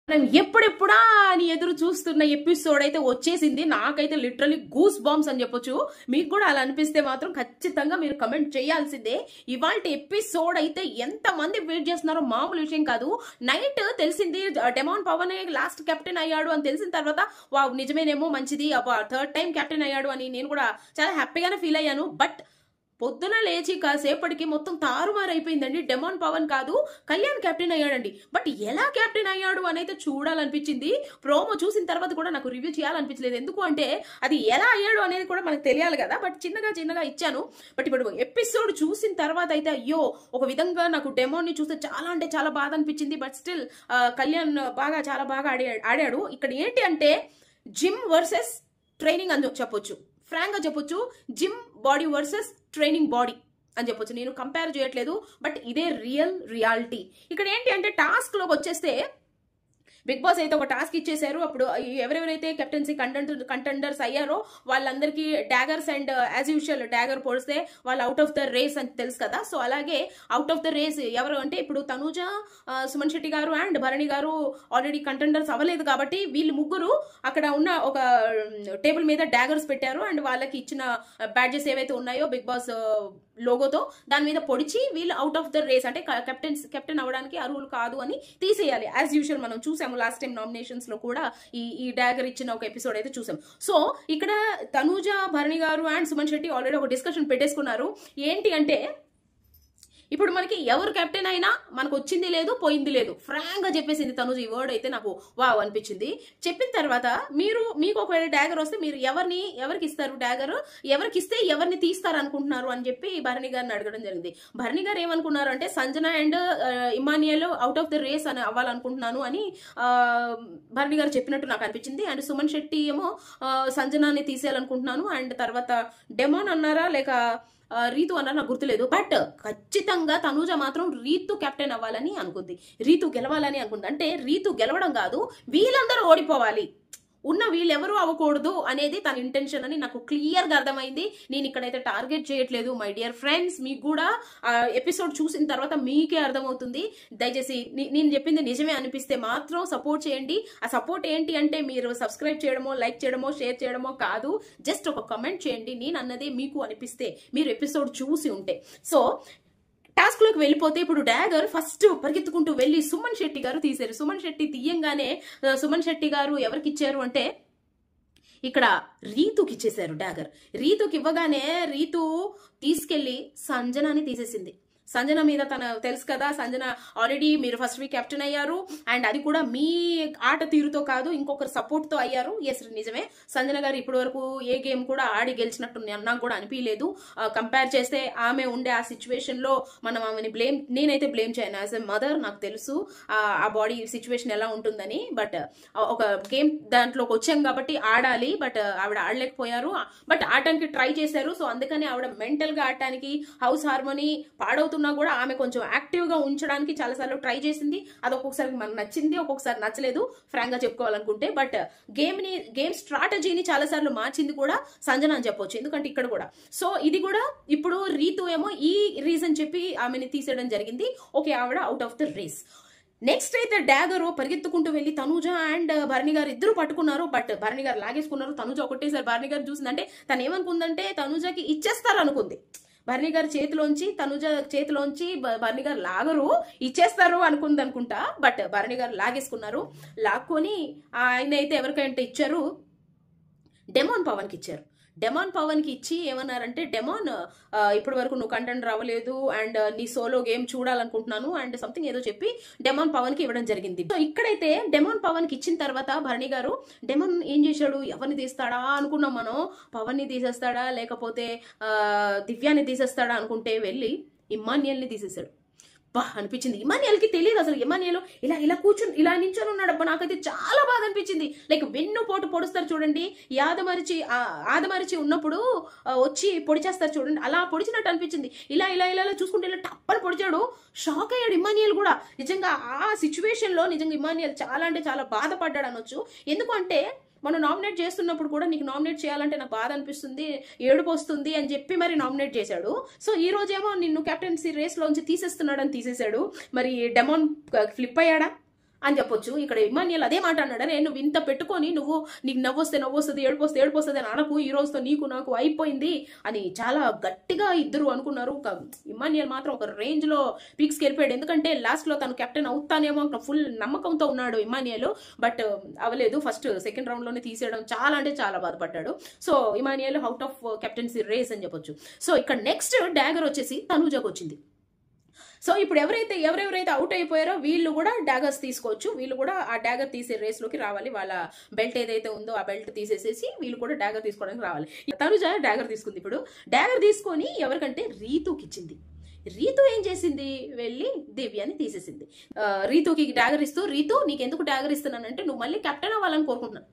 మనం ఎప్పుడెప్పుడా అని ఎదురు చూస్తున్న ఎపిసోడ్ అయితే వచ్చేసింది. నాకైతే లిటరలీ గూస్ బాంబ్స్ అని చెప్పొచ్చు. మీకు కూడా అలా అనిపిస్తే మాత్రం ఖచ్చితంగా మీరు కమెంట్ చేయాల్సిందే. ఇవాళ ఎపిసోడ్ అయితే ఎంత మంది వెయిట్ చేస్తున్నారో మామూలు విషయం కాదు. నైట్ తెలిసింది డెమాన్ పవన్ లాస్ట్ కెప్టెన్ అయ్యాడు అని తెలిసిన తర్వాత వావ్ నిజమేనేమో, మంచిది, థర్డ్ టైం కెప్టెన్ అయ్యాడు అని నేను కూడా చాలా హ్యాపీగానే ఫీల్ అయ్యాను. బట్ పొద్దున లేచి కాసేపటికి మొత్తం తారుమారైపోయిందండి. డెమాన్ పవన్ కాదు, కళ్యాణ్ కెప్టెన్ అయ్యాడండి. బట్ ఎలా కెప్టెన్ అయ్యాడు అని అయితే చూడాలనిపించింది. ప్రోమో చూసిన తర్వాత కూడా నాకు రివ్యూ చేయాలనిపించలేదు. ఎందుకు అంటే అది ఎలా అయ్యాడు అనేది కూడా మనకు తెలియాలి కదా. బట్ చిన్నగా ఇచ్చాను. బట్ ఇప్పుడు ఎపిసోడ్ చూసిన తర్వాత అయితే అయ్యో, ఒక విధంగా నాకు డెమాన్ ని చూస్తే చాలా అంటే చాలా బాధ అనిపించింది. బట్ స్టిల్ కళ్యాణ్ చాలా బాగా ఆడాడు. ఇక్కడ ఏంటి అంటే జిమ్ వర్సెస్ ట్రైనింగ్ అని చెప్పొచ్చు. ఫ్రాంక్ గా చెప్పొచ్చు, gym body versus training body అని చెప్పొచ్చు. నేను కంపేర్ చేయట్లేదు, బట్ ఇదే రియాలిటీ. ఇక్కడ ఏంటి అంటే టాస్క్ లోకి వచ్చేస్తే బిగ్ బాస్ అయితే ఒక టాస్క్ ఇచ్చేసారు. అప్పుడు ఎవరెవరైతే కెప్టెన్సీ కంటెండర్స్ అయ్యారో వాళ్ళందరికీ daggers and as usual dagger పొడిస్తే వాళ్ళు అవుట్ ఆఫ్ ద రేస్ అని తెలుసు కదా. సో అలాగే అవుట్ ఆఫ్ ద రేస్ ఎవరు అంటే ఇప్పుడు తనూజ, సుమన్ శెట్టి గారు and Bharani garu already contenders అవ్వలేదు కాబట్టి వీళ్ళు ముగ్గురు అక్కడ ఉన్న ఒక టేబుల్ మీద డాగర్స్ పెట్టారు. అండ్ వాళ్ళకి ఇచ్చిన బ్యాడ్జెస్ ఏవైతే ఉన్నాయో బిగ్ బాస్ లోగోతో దాని మీద పొడిచి వీళ్ళు అవుట్ ఆఫ్ ద రేస్ అంటే కెప్టెన్ అవ్వడానికి అర్హులు కాదు అని తీసేయాలి. యాజ్ యూజువల్ మనం చూసాము లాస్ట్ టైం నామినేషన్స్ లో కూడా ఈ డాగర్ ఇచ్చిన ఒక ఎపిసోడ్ అయితే చూసాం. సో ఇక్కడ తనూజ, భరణి గారు అండ్ సుమన్ శెట్టి ఆల్రెడీ ఒక డిస్కషన్ పెట్టేసుకున్నారు. ఏంటి అంటే ఇప్పుడు మనకి ఎవరు కెప్టెన్ అయినా మనకు వచ్చింది లేదు, పోయింది లేదు, ఫ్రాంక్ గా చెప్పేసింది తనుజ. ఈ వర్డ్ అయితే నాకు వావ్ అనిపించింది. చెప్పిన తర్వాత మీకు ఒకవేళ డాగర్ వస్తే మీరు ఎవరికి ఇస్తారు డాగర్, ఎవరికి ఇస్తే ఎవరిని తీస్తారు అనుకుంటున్నారు అని చెప్పి భరణి గారిని అడగడం జరిగింది. భరణి గారు ఏమనుకున్నారు అంటే Sanjana and Emmanuel out of the race అని అవ్వాలనుకుంటున్నాను అని భరణి గారు చెప్పినట్టు నాకు అనిపించింది. అండ్ సుమన్ శెట్టి ఏమో సంజనాని తీసేయాలనుకుంటున్నాను, అండ్ తర్వాత డెమాన్ అన్నారా లేక రీతు అన్నారు నాకు గుర్తులేదు. బట్ ఖచ్చితంగా తనూజ మాత్రం రీతు కెప్టెన్ అవ్వాలని అనుకుంది, రీతు గెలవాలని అనుకుంది. అంటే రీతు గెలవడం కాదు, వీళ్ళందరూ ఓడిపోవాలి, ఉన్న వీళ్ళెవరూ అవ్వకూడదు అనేది తన ఇంటెన్షన్ అని నాకు క్లియర్ గా అర్థమైంది. నేను ఇక్కడైతే టార్గెట్ చేయట్లేదు మై డియర్ ఫ్రెండ్స్. మీకు కూడా ఎపిసోడ్ చూసిన తర్వాత మీకే అర్థమవుతుంది. దయచేసి నేను చెప్పింది నిజమే అనిపిస్తే మాత్రం సపోర్ట్ చేయండి. ఆ సపోర్ట్ ఏంటి అంటే మీరు సబ్స్క్రైబ్ చేయడమో, లైక్ చేయడమో, షేర్ చేయడమో కాదు, జస్ట్ ఒక కమెంట్ చేయండి. నేను అన్నదే మీకు అనిపిస్తే మీరు ఎపిసోడ్ చూసి ఉంటే. సో టాస్క్ లోకి వెళ్ళిపోతే ఇప్పుడు డాగర్ ఫస్ట్ పరిగెత్తుకుంటూ వెళ్ళి సుమన్ శెట్టి గారు తీశారు. సుమన్ శెట్టి తీయంగానే సుమన్ శెట్టి గారు ఎవరికి ఇచ్చారు అంటే ఇక్కడ రీతుకి ఇచ్చేశారు డాగర్. రీతుకి ఇవ్వగానే రీతు తీసుకెళ్లి సంజనాని తీసేసింది. సంజన మీద తన తెలుసు కదా, సంజన ఆల్రెడీ మీరు ఫస్ట్ వీక్ కెప్టెన్ అయ్యారు అండ్ అది కూడా మీ ఆట తీరుతో కాదు ఇంకొకరు సపోర్ట్ తో అయ్యారు. ఎస్ నిజమే, సంజన గారు ఇప్పటి వరకు ఏ గేమ్ కూడా ఆడి గెలిచినట్టు నాకు కూడా అనిపించలేదు. కంపేర్ చేస్తే ఆమె ఉండే ఆ సిచ్యువేషన్ లో మనం ఆమెని నేనైతే బ్లేమ్ చేయను. యాజ్ ఎ మదర్ నాకు తెలుసు ఆ బాడీ సిచ్యువేషన్ ఎలా ఉంటుందని. బట్ ఒక గేమ్ దాంట్లోకి వచ్చాం కాబట్టి ఆడాలి, బట్ ఆవిడ ఆడలేకపోయారు. బట్ ఆడటానికి ట్రై చేశారు. సో అందుకని ఆవిడ మెంటల్ గా ఆడటానికి హౌస్ హార్మోనీ పాడవుతున్నా కూడా ఆమె కొంచెం యాక్టివ్ గా ఉంచడానికి చాలా సార్లు ట్రై చేసింది. అది ఒక్కొక్కసారి మనకు నచ్చింది, ఒక్కొక్కసారి నచ్చలేదు ఫ్రాంక్ గా చెప్పుకోవాలనుకుంటే. బట్ గేమ్ స్ట్రాటజీని చాలా సార్లు మార్చింది కూడా సంజన అని చెప్పొచ్చు. ఎందుకంటే ఇక్కడ కూడా సో ఇది కూడా ఇప్పుడు రీతు ఏమో ఈ రీజన్ చెప్పి ఆమెని తీసేయడం జరిగింది. ఓకే, ఆవిడ out of the race. Next అయితే డాగరు పరిగెత్తుకుంటూ వెళ్ళి తనూజ అండ్ భరణి గారు ఇద్దరు పట్టుకున్నారు. బట్ భరణి గారు లాగేసుకున్నారు. తనూజ ఒకటేసారి భరణి గారు చూసిందంటే తను ఏమనుకుందంటే తనూజకి ఇచ్చేస్తారు అనుకుంది. భరణి గారి చేతిలోంచి తనూజ చేతిలోంచి భరణి గారు లాగరు, ఇచ్చేస్తారు అనుకుంది అనుకుంటా. బట్ భరణి గారు లాగేసుకున్నారు. లాక్కొని ఆయన అయితే ఎవరికైతే ఇచ్చారు, డెమాన్ పవన్ కి ఇచ్చారు. డెమాన్ పవన్ కి ఇచ్చి ఏమన్నారంటే డెమాన్ ఇప్పటి వరకు నువ్వు కంటెంట్ రావలేదు అండ్ నీ సోలో గేమ్ చూడాలనుకుంటున్నాను అండ్ సంథింగ్ ఏదో చెప్పి డెమాన్ పవన్ కి ఇవ్వడం జరిగింది. సో ఇక్కడైతే డెమాన్ పవన్ కి ఇచ్చిన తర్వాత భరణి గారు డెమాన్ ఏం చేశాడు, ఎవరిని తీస్తాడా అనుకున్నాం మనం. పవన్ ని తీసేస్తాడా లేకపోతే దివ్యాన్ని తీసేస్తాడా అనుకుంటే వెళ్ళి ఇమాన్యుయల్ ని తీసేశాడు. బా అనిపించింది. ఇమాన్యుయల్కి తెలియదు అసలు. ఇమాన్యుయల్ ఇలా కూర్చుని ఇలా నించొని ఉన్నాడు. అబ్బా నాకైతే చాలా బాధ అనిపించింది. లైక్ వెన్ను పోటు పొడుస్తారు చూడండి, ఆదమరిచి ఉన్నప్పుడు వచ్చి పొడిచేస్తారు చూడండి, అలా పొడిచినట్టు అనిపించింది. ఇలా చూసుకుంటే ఇలా టప్పని పొడిచాడు. షాక్ అయ్యాడు ఇమాన్యుయల్ కూడా. నిజంగా ఆ సిచ్యువేషన్ లో నిజంగా ఇమాన్యుయల్ చాలా అంటే చాలా బాధపడ్డాడు అనొచ్చు. ఎందుకంటే మనం నామినేట్ చేస్తున్నప్పుడు కూడా నీకు నామినేట్ చేయాలంటే నాకు బాధ అనిపిస్తుంది, ఏడుపు వస్తుంది అని చెప్పి మరి నామినేట్ చేశాడు. సో ఈ రోజేమో నిన్ను కెప్టెన్సీ రేస్ లోంచి తీసేస్తున్నాడని తీసేశాడు. మరి డెమాన్ ఫ్లిప్ అయ్యాడా? అని చెప్పొచ్చు. ఇక్కడ ఇమాన్యుయల్ అదే మాట అన్నాడు, నేను ఇంత పెట్టుకొని నువ్వు నీకు నవ్వొస్తుంది ఏడుపోస్తుంది అని అనకు, ఈ రోజుతో నీకు నాకు అయిపోయింది అని చాలా గట్టిగా ఇద్దరు అనుకున్నారు. ఇమాన్యుయల్ మాత్రం ఒక రేంజ్ లో పీక్స్కి వెళ్ళిపోయాడు. ఎందుకంటే లాస్ట్ లో తను కెప్టెన్ అవుతానేమో ఫుల్ నమ్మకంతో ఉన్నాడు ఇమాన్యుయల్, బట్ అవలేదు. ఫస్ట్ సెకండ్ రౌండ్ లోనే తీసేయడం చాలా అంటే చాలా బాధపడ్డాడు. So Emmanuel out of captaincy race అని చెప్పొచ్చు. సో ఇక్కడ నెక్స్ట్ డాగర్ వచ్చేసి తనూజకు వచ్చింది. సో ఇప్పుడు ఎవరెవరైతే అవుట్ అయిపోయారో వీళ్ళు కూడా డాగర్స్ తీసుకోవచ్చు. వీళ్ళు కూడా ఆ డాగర్ తీసే రేస్ లోకి రావాలి. వాళ్ళ బెల్ట్ ఏదైతే ఉందో ఆ బెల్ట్ తీసేసేసి వీళ్ళు కూడా డాగర్ తీసుకోవడానికి రావాలి. తనుజ డాగర్ తీసుకుంది. ఇప్పుడు డాగర్ తీసుకొని ఎవరికంటే రీతుకి ఇచ్చింది. రీతు ఏం చేసింది, వెళ్ళి దివ్యాని తీసేసింది. రీతుకి డాగర్ ఇస్తూ, రీతు నీకెందుకు డాగర్ ఇస్తున్నానంటే నువ్వు మళ్ళీ కెప్టెన్ అవ్వాలని కోరుకుంటున్నాను.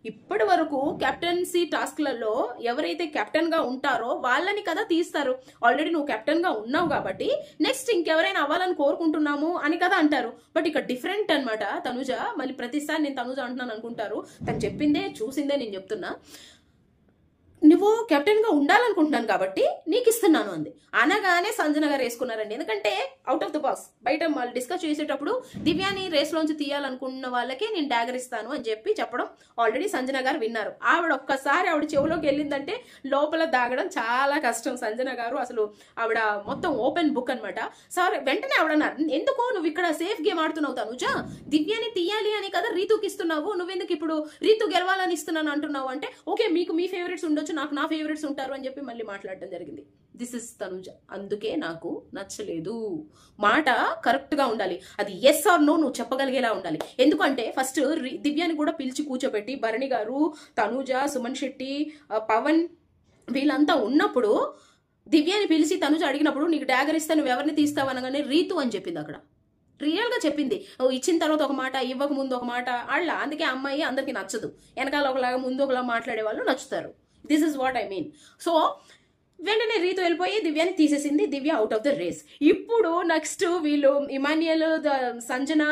ఇప్పటి వరకు కెప్టెన్సీ టాస్క్లలో ఎవరైతే కెప్టెన్ గా ఉంటారో వాళ్ళని కదా తీస్తారు. ఆల్రెడీ నువ్వు కెప్టెన్ గా ఉన్నావు కాబట్టి నెక్స్ట్ ఇంకెవరైనా అవ్వాలని కోరుకుంటున్నాము అని కదా అంటారు. బట్ ఇక్కడ డిఫరెంట్ అనమాట. తనుజ మళ్ళీ ప్రతిసారి నేను తనుజ అంటున్నాను అనుకుంటారు, తను చెప్పిందే చూసిందే నేను చెప్తున్నా. నువ్వు కెప్టెన్ గా ఉండాలనుకుంటున్నాను కాబట్టి నీకు ఇస్తున్నాను అంది. అనగానే సంజన గారు వేసుకున్నారండి. ఎందుకంటే అవుట్ ఆఫ్ ద బాక్స్ బయట వాళ్ళు డిస్కస్ చేసేటప్పుడు దివ్యాని రేస్ లోంచి తీయాలనుకున్న వాళ్ళకే నేను డాగర్ ఇస్తాను అని చెప్పడం ఆల్రెడీ సంజన గారు విన్నారు. ఒక్కసారి ఆవిడ చెవులోకి వెళ్ళిందంటే లోపల దాగడం చాలా కష్టం. సంజన గారు అసలు ఆవిడ మొత్తం ఓపెన్ బుక్ అనమాట. సార్ వెంటనే ఆవిడ అన్నారు, ఎందుకు నువ్వు ఇక్కడ సేఫ్ గేమ్ ఆడుతున్నావు తనుజ, దివ్యాని తీయాలి అని కదా రీతుకి ఇస్తున్నావు, నువ్వెందుకు ఇప్పుడు రీతు గెలవాలని ఇస్తున్నాను అంటున్నావు అంటే, ఓకే మీకు మీ ఫేవరెట్స్ ఉండొచ్చు, నాకు నా ఫేవరెట్స్ ఉంటారు అని చెప్పి మళ్ళీ మాట్లాడడం జరిగింది. This is Tanuja. అందుకే నాకు నచ్చలేదు. మాట కరెక్ట్ గా ఉండాలి. అది ఎస్ ఆర్ నో నువ్వు చెప్పగలిగేలా ఉండాలి. ఎందుకంటే ఫస్ట్ దివ్యాని కూడా పిలిచి కూర్చోబెట్టి భరణి గారు, తనుజ, సుమన్ శెట్టి, పవన్ వీళ్ళంతా ఉన్నప్పుడు దివ్యాని పిలిచి తనుజ అడిగినప్పుడు నీకు డాగర్ ఇస్తే నువ్వు ఎవరిని తీస్తావు అనగానే రీతు అని చెప్పింది. అక్కడ రియల్ గా చెప్పింది. ఇచ్చిన తర్వాత ఒక మాట, ఇవ్వక ముందు ఒక మాట. అందుకే అమ్మాయి అందరికి నచ్చదు. వెనకాల ఒకలాగా ముందు ఒకలా మాట్లాడే వాళ్ళు నచ్చుతారు. This is what I mean. So వెంటనే రీతు వెళ్ళిపోయి దివ్యాని తీసేసింది. దివ్య అవుట్ ఆఫ్ ద రేస్. ఇప్పుడు నెక్స్ట్ వీళ్ళు ఇమాన్యుయల్, సంజన,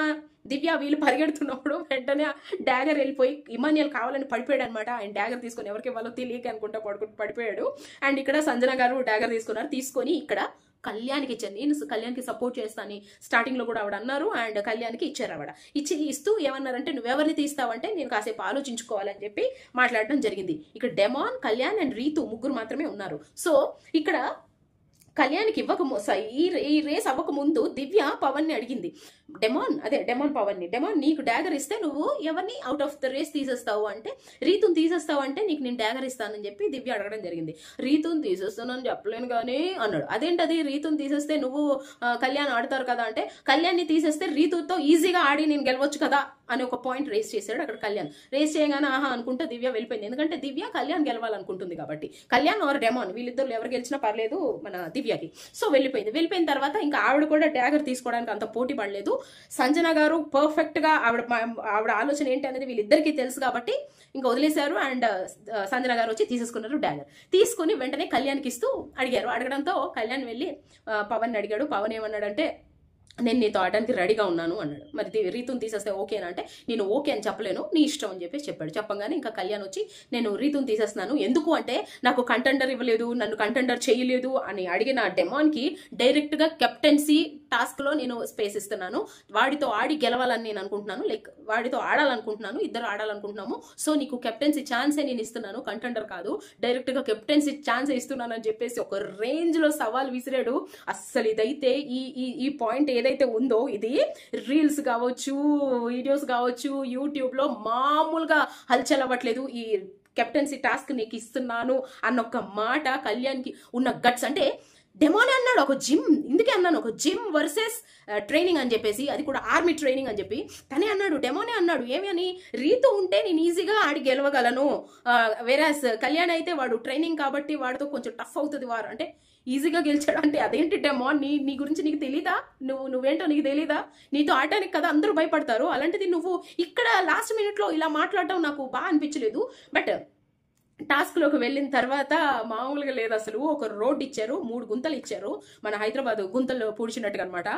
దివ్య వీళ్ళు పరిగెడుతున్నప్పుడు వెంటనే డాగర్ వెళ్ళిపోయి ఇమాన్యుయల్ కావాలని పడిపోయాడు అనమాట. ఆయన డాగర్ తీసుకొని ఎవరికి వాళ్ళో తెలియక అనుకుంటా పడిపోయాడు. అండ్ ఇక్కడ సంజన గారు డాగర్ తీసుకున్నారు. తీసుకొని ఇక్కడ కళ్యాణ్కి ఇచ్చాను. నేను కళ్యాణ్కి సపోర్ట్ చేస్తాను స్టార్టింగ్ లో కూడా ఆవిడ అన్నారు. అండ్ కళ్యాణ్కి ఇచ్చారు. ఆవిడ ఇస్తూ ఏమన్నారంటే నువ్వెవరిని తీస్తావంటే నేను కాసేపు ఆలోచించుకోవాలని చెప్పి మాట్లాడడం జరిగింది. ఇక్కడ డెమాన్, కళ్యాణ్ అండ్ రీతు ముగ్గురు మాత్రమే ఉన్నారు. సో ఇక్కడ కళ్యాణ్కి ఈ రేస్ అవ్వక ముందు దివ్య పవన్ ని అడిగింది. డెమాన్ పవన్ ని, డెమాన్ నీకు డాగర్ ఇస్తే నువ్వు ఎవరిని అవుట్ ఆఫ్ ద రేస్ తీసేస్తావు అంటే, రీతుని తీసేస్తావు అంటే నీకు నేను డాగర్ ఇస్తానని చెప్పి దివ్య అడగడం జరిగింది. రీతుని తీసేస్తానని చెప్పలేను కానీ అన్నాడు. అదేంటది, రీతుని తీసేస్తే నువ్వు కళ్యాణ్ ఆడతారు కదా అంటే, కళ్యాణ్ని తీసేస్తే రీతుతో ఈజీగా ఆడి నేను గెలవచ్చు కదా అని ఒక పాయింట్ రేస్ చేశాడు. అక్కడ కళ్యాణ్ రేస్ చేయగానే ఆహా అనుకుంటే దివ్య వెళ్ళిపోయింది. ఎందుకంటే దివ్య కళ్యాణ్ గెలవాలనుకుంటుంది కాబట్టి. కళ్యాణ్ ఆర్ డెమాన్ వీళ్ళిద్దరు ఎవరు గెలిచినా పర్లేదు మన దివ్యకి. సో వెళ్ళిపోయిన తర్వాత ఇంకా ఆవిడ కూడా డాగర్ తీసుకోవడానికి అంత పోటీ పడలేదు. సంజన గారు పర్ఫెక్ట్ గా ఆవిడ ఆలోచన ఏంటి అనేది వీళ్ళిద్దరికీ తెలుసు కాబట్టి ఇంకా వదిలేశారు. అండ్ సంజన గారు వచ్చి తీసేసుకున్నారు డాగర్. తీసుకుని వెంటనే కళ్యాణ్కి ఇస్తూ అడిగారు. అడగడంతో కళ్యాణ్ వెళ్ళి పవన్ అడిగాడు. పవన్ ఏమన్నాడంటే నేను నీతో ఆడడానికి రెడీగా ఉన్నాను అన్నాడు. మరి రీతుని తీసేస్తే ఓకేనా అంటే, నేను ఓకే అని చెప్పలేను, నీ ఇష్టం అని చెప్పి చెప్పాడు. చెప్పగానే ఇంకా కళ్యాణ్ వచ్చి నేను రీతుని తీసేస్తున్నాను, ఎందుకు అంటే నాకు కంటెండర్ ఇవ్వలేదు, నన్ను కంటెండర్ చేయలేదు అని అడిగిన డెమాన్ కి డైరెక్ట్ గా కెప్టెన్సీ టాస్క్ లో నేను స్పేస్ ఇస్తున్నాను, వాడితో ఆడి గెలవాలని నేను అనుకుంటున్నాను, లైక్ వాడితో ఆడాలనుకుంటున్నాను, ఇద్దరు ఆడాలనుకుంటున్నాము. సో నీకు కెప్టెన్సీ ఛాన్సే నేను ఇస్తున్నాను, కంటెండర్ కాదు, డైరెక్ట్ గా కెప్టెన్సీ ఛాన్స్ ఇస్తున్నాను అని చెప్పేసి ఒక రేంజ్ లో సవాల్ విసిరాడు. అస్సలు ఇదైతే ఈ పాయింట్ ఏదైతే ఉందో ఇది రీల్స్ కావచ్చు, వీడియోస్ కావచ్చు, యూట్యూబ్ లో మామూలుగా హల్చల్ అవ్వట్లేదు. ఈ కెప్టెన్సీ టాస్క్ నీకు ఇస్తున్నాను అన్న ఒక మాట కళ్యాణ్కి ఉన్న గట్స్. అంటే డెమోనే అన్నాడు ఒక జిమ్, ఇందుకే అన్నాను ఒక జిమ్ వర్సెస్ ట్రైనింగ్ అని చెప్పేసి, అది కూడా ఆర్మీ ట్రైనింగ్ అని చెప్పి తనే అన్నాడు. డెమోనే అన్నాడు ఏమి అని, రీతు ఉంటే నేను ఈజీగా ఆడి గెలవగలను, వేరాస్ కళ్యాణ్ అయితే వాడు ట్రైనింగ్ కాబట్టి వాడితో కొంచెం టఫ్ అవుతుంది వారు అంటే ఈజీగా గెలిచాడు అంటే అదేంటి డెమాన్, నీ గురించి నీకు తెలీదా, నువ్వేంటో నీకు తెలీదా, నీతో ఆడటానికి కదా అందరూ భయపడతారు, అలాంటిది నువ్వు ఇక్కడ లాస్ట్ మినిట్ లో ఇలా మాట్లాడటం నాకు బాగా అనిపించలేదు. బట్ టాస్క్ లోకి వెళ్ళిన తర్వాత మామూలుగా లేదు అసలు. ఒక రోడ్ ఇచ్చారు, 3 గుంతలు ఇచ్చారు, మన హైదరాబాద్ గుంతలు పూడ్చినట్టుగా అనమాట.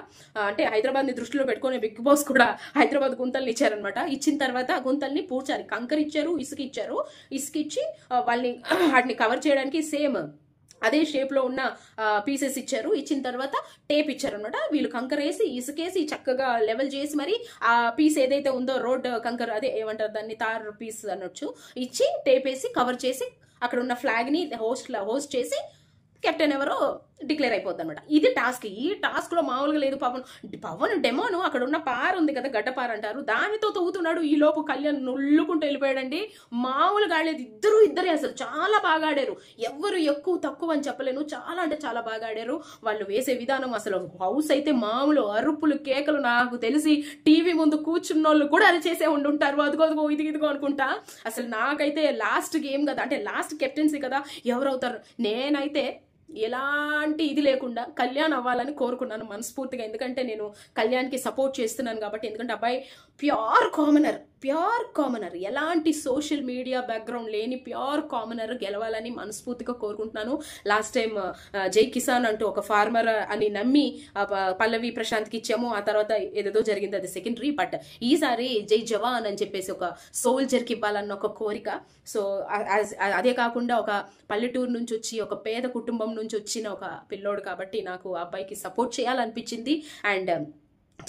అంటే హైదరాబాద్ ని దృష్టిలో పెట్టుకుని బిగ్ బాస్ కూడా హైదరాబాద్ గుంతల్ని ఇచ్చారనమాట. ఇచ్చిన తర్వాత గుంతల్ని పూడ్చారు, కంకర్ ఇచ్చారు, ఇసుక ఇచ్చారు, ఇసుక ఇచ్చి వాటిని కవర్ చేయడానికి సేమ్ అదే షేప్ లో ఉన్న పీసెస్ ఇచ్చారు. ఇచ్చిన తర్వాత టేప్ ఇచ్చారు అనమాట. వీళ్ళు కంకర వేసి ఇసుకేసి చక్కగా లెవెల్ చేసి మరి ఆ పీస్ ఏదైతే ఉందో రోడ్ కంకర, అదే ఏమంటారు దాన్ని, తార్ పీస్ అనొచ్చు, ఇచ్చి టేప్ వేసి కవర్ చేసి అక్కడ ఉన్న ఫ్లాగ్ ని హోస్ట్ చేసి కెప్టెన్ ఎవరో డిక్లేర్ అయిపోద్ది అనమాట. ఇది టాస్క్. ఈ టాస్క్ లో మామూలుగా లేదు పవన్ డెమోను అక్కడ ఉన్న పార ఉంది కదా, గడ్డపార అంటారు, దానితో తవ్వుతున్నాడు. ఈ లోపు కళ్యాణ్ నుల్లుకుంటూ వెళ్ళిపోయాడండి. మామూలుగా ఆడలేదు. ఇద్దరే అసలు చాలా బాగా ఆడారు. ఎవరు ఎక్కువ తక్కువ అని చెప్పలేను, చాలా అంటే చాలా బాగా ఆడారు. వాళ్ళు వేసే విధానం అసలు హౌస్ అయితే మామూలు అరుపులు కేకలు, నాకు తెలిసి టీవీ ముందు కూర్చున్న వాళ్ళు కూడా అది చేసే ఉండుంటారు. అదిగో ఇదిగో అనుకుంటా. అసలు నాకైతే లాస్ట్ గేమ్ కదా, అంటే లాస్ట్ కెప్టెన్సీ కదా, ఎవరవుతారు. నేనైతే ఎలాంటి ఇది లేకుండా కళ్యాణ్ అవ్వాలని కోరుకున్నాను మనస్ఫూర్తిగా. ఎందుకంటే నేను కళ్యాణ్కి సపోర్ట్ చేస్తున్నాను కాబట్టి. ఎందుకంటే అబ్బాయి ప్యూర్ కామనర్, ఎలాంటి సోషల్ మీడియా బ్యాక్గ్రౌండ్ లేని ప్యూర్ కామనర్ గెలవాలని మనస్ఫూర్తిగా కోరుకుంటున్నాను. లాస్ట్ టైం జై కిసాన్ అంటూ ఒక ఫార్మర్ అని నమ్మి పల్లవి ప్రశాంత్కి ఇచ్చాము. ఆ తర్వాత ఏదేదో జరిగింది, అది సెకండరీ. బట్ ఈసారి జై జవాన్ అని చెప్పేసి ఒక సోల్జర్కి ఇవ్వాలన్న ఒక కోరిక. సో అదే కాకుండా ఒక పల్లెటూరు నుంచి వచ్చి ఒక పేద కుటుంబం నుంచి వచ్చిన ఒక పిల్లోడు కాబట్టి నాకు ఆ అబ్బాయికి సపోర్ట్ చేయాలనిపించింది అండ్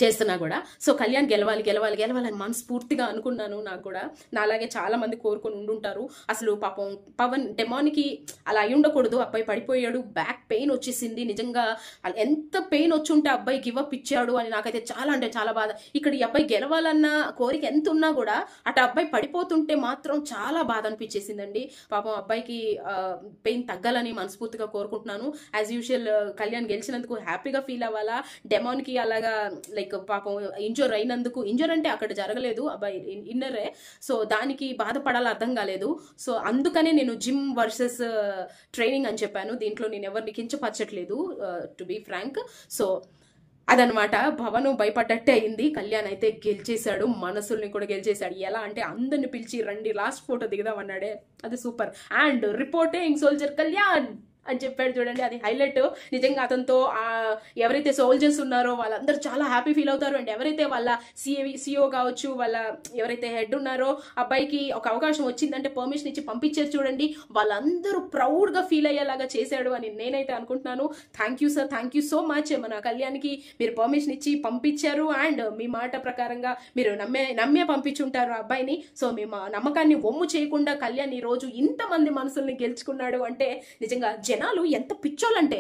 చేస్తున్నా కూడా. సో కళ్యాణ్ గెలవాలని మనస్ఫూర్తిగా అనుకున్నాను. నాకు కూడా నాలాగే చాలా మంది కోరుకొని ఉండుంటారు. అసలు పాపం పవన్ డెమాన్కి అలా అయి ఉండకూడదు. అబ్బాయి పడిపోయాడు, బ్యాక్ పెయిన్ వచ్చేసింది. నిజంగా ఎంత పెయిన్ వచ్చి ఉంటే అబ్బాయి గివప్ ఇచ్చాడు అని నాకైతే చాలా అంటే చాలా బాధ. ఇక్కడ ఈ అబ్బాయి గెలవాలన్న కోరిక ఎంత ఉన్నా కూడా అటు అబ్బాయి పడిపోతుంటే మాత్రం చాలా బాధ అనిపించేసిందండి. పాపం అబ్బాయికి పెయిన్ తగ్గాలని మనస్ఫూర్తిగా కోరుకుంటున్నాను. యాజ్ యూజువల్ కళ్యాణ్ గెలిచినందుకు హ్యాపీగా ఫీల్ అవ్వాలా, డెమాన్కి అలాగా లైక్ పాపం ఇంజూర్ అయినందుకు, ఇంజూర్ అంటే అక్కడ జరగలేదు, అబ్బాయి ఇన్నరే, సో దానికి బాధపడాలి, అర్థం కాలేదు. సో అందుకనే నేను జిమ్ వర్సెస్ ట్రైనింగ్ అని చెప్పాను. దీంట్లో నేను ఎవరిని కించపరచట్లేదు, టు బీ ఫ్రాంక్. సో అదనమాట. భవన్ భయపడ్డట్టే అయింది. కళ్యాణ్ అయితే గెలిచేశాడు, మనసుల్ని కూడా గెలిచేశాడు. ఎలా అంటే అందరిని పిలిచి రండి లాస్ట్ ఫోటో దిగుదాం అన్నాడే, అది super. And reporting soldier Kalyan అని చెప్పాడు చూడండి, అది హైలైట్. నిజంగా అతనితో ఎవరైతే సోల్జర్స్ ఉన్నారో వాళ్ళందరూ చాలా హ్యాపీ ఫీల్ అవుతారు. అండ్ ఎవరైతే వాళ్ళ సిఓ కావచ్చు, వాళ్ళ ఎవరైతే హెడ్ ఉన్నారో అబ్బాయికి ఒక అవకాశం వచ్చిందంటే పర్మిషన్ ఇచ్చి పంపించారు చూడండి, వాళ్ళందరూ ప్రౌడ్గా ఫీల్ అయ్యేలాగా చేశాడు అని నేనైతే అనుకుంటున్నాను. Thank you sir, thank you so much. మన కళ్యాణ్కి మీరు పర్మిషన్ ఇచ్చి పంపించారు అండ్ మీ మాట ప్రకారంగా మీరు నమ్మే పంపించుంటారు ఆ అబ్బాయిని. సో మీ నమ్మకాన్ని ఒమ్ము చేయకుండా కళ్యాణ్ ఈ రోజు ఇంతమంది మనసుల్ని గెలుచుకున్నాడు అంటే నిజంగా జనాలు ఎంత పిచ్చోళ్ళంటే,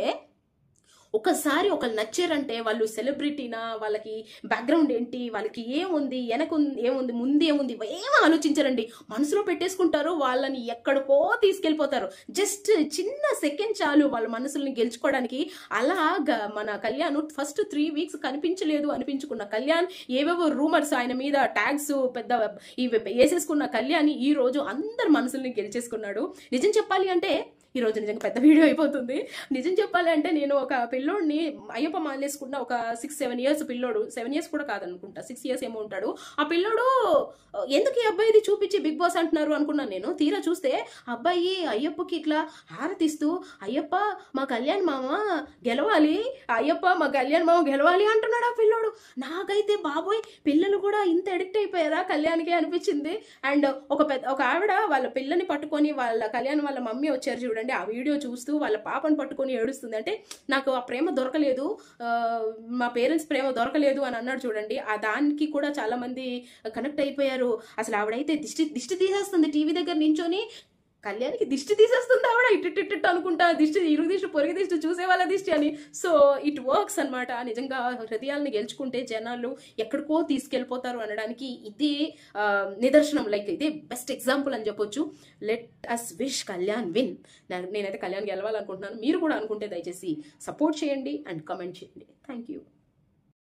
ఒకసారి ఒకళ్ళు నచ్చారంటే వాళ్ళు సెలబ్రిటీనా, వాళ్ళకి బ్యాక్గ్రౌండ్ ఏంటి, వాళ్ళకి ఏముంది, ఏముంది, ముందు ఏముంది, ఏమో ఆలోచించరండి. మనసులో పెట్టేసుకుంటారు, వాళ్ళని ఎక్కడికో తీసుకెళ్ళిపోతారు. జస్ట్ చిన్న సెకండ్ చాలు వాళ్ళ మనసుల్ని గెలుచుకోవడానికి. అలాగా మన కళ్యాణ్ ఫస్ట్ 3 weeks కనిపించలేదు అనిపించుకున్న కళ్యాణ్, ఏవేవో రూమర్స్ ఆయన మీద ట్యాగ్స్ పెద్ద ఇవి వేసేసుకున్న కళ్యాణ్ ఈ రోజు అందరు మనసుల్ని గెలిచేసుకున్నాడు. నిజం చెప్పాలి అంటే ఈరోజు నిజంగా పెద్ద వీడియో అయిపోతుంది. నిజం చెప్పాలి అంటే నేను ఒక పిల్లోడిని అయ్యప్ప మాలేసుకున్న ఒక 6-7 years పిల్లోడు, 7 years కూడా కాదనుకుంటా, 6 years ఏమో ఉంటాడు. ఆ పిల్లోడు ఎందుకు ఈ అబ్బాయిది చూపించి బిగ్ బాస్ అంటున్నారు అనుకున్నాను నేను. తీరా చూస్తే అబ్బాయి అయ్యప్పకి ఇట్లా హారతిస్తూ అయ్యప్ప మా కళ్యాణ్ మామ గెలవాలి, అయ్యప్ప మా కళ్యాణ్ మామ గెలవాలి అంటున్నాడు ఆ పిల్లోడు. నాకైతే బాబోయ్, పిల్లలు కూడా ఇంత అడిక్ట్ అయిపోయారా కళ్యాణ్కి అనిపించింది. అండ్ ఒక ఆవిడ వాళ్ళ పిల్లని పట్టుకొని వాళ్ళ కళ్యాణ్ వాళ్ళ మమ్మీ వచ్చారు చూడండి, ఆ వీడియో చూస్తూ వాళ్ళ పాపను పట్టుకొని ఏడుస్తుంది. అంటే నాకు ఆ ప్రేమ దొరకలేదు, మా పేరెంట్స్ ప్రేమ దొరకలేదు అని అన్నాడు చూడండి. ఆ దానికి కూడా చాలా మంది కనెక్ట్ అయిపోయారు. అసలు ఆవిడైతే దిష్టి తీసేస్తుంది టీవీ దగ్గర నించొని, కళ్యాణ్కి దిష్టి తీసేస్తుంది ఆవిడ, ఇటు అనుకుంటా, ఇరుగు దిష్టి పొరుగు దిష్టి చూసే వాళ్ళ దిష్టి అని. సో ఇట్ వర్క్స్ అనమాట. నిజంగా హృదయాలను గెలుచుకుంటే జనాలు ఎక్కడికో తీసుకెళ్ళిపోతారు అనడానికి ఇదే నిదర్శనం, లైక్ ఇదే బెస్ట్ ఎగ్జాంపుల్ అని చెప్పొచ్చు. Let us wish Kalyan win. నేనైతే కళ్యాణ్ గెలవాలనుకుంటున్నాను. మీరు కూడా అనుకుంటే దయచేసి సపోర్ట్ చేయండి అండ్ కామెంట్ చేయండి. Thank you.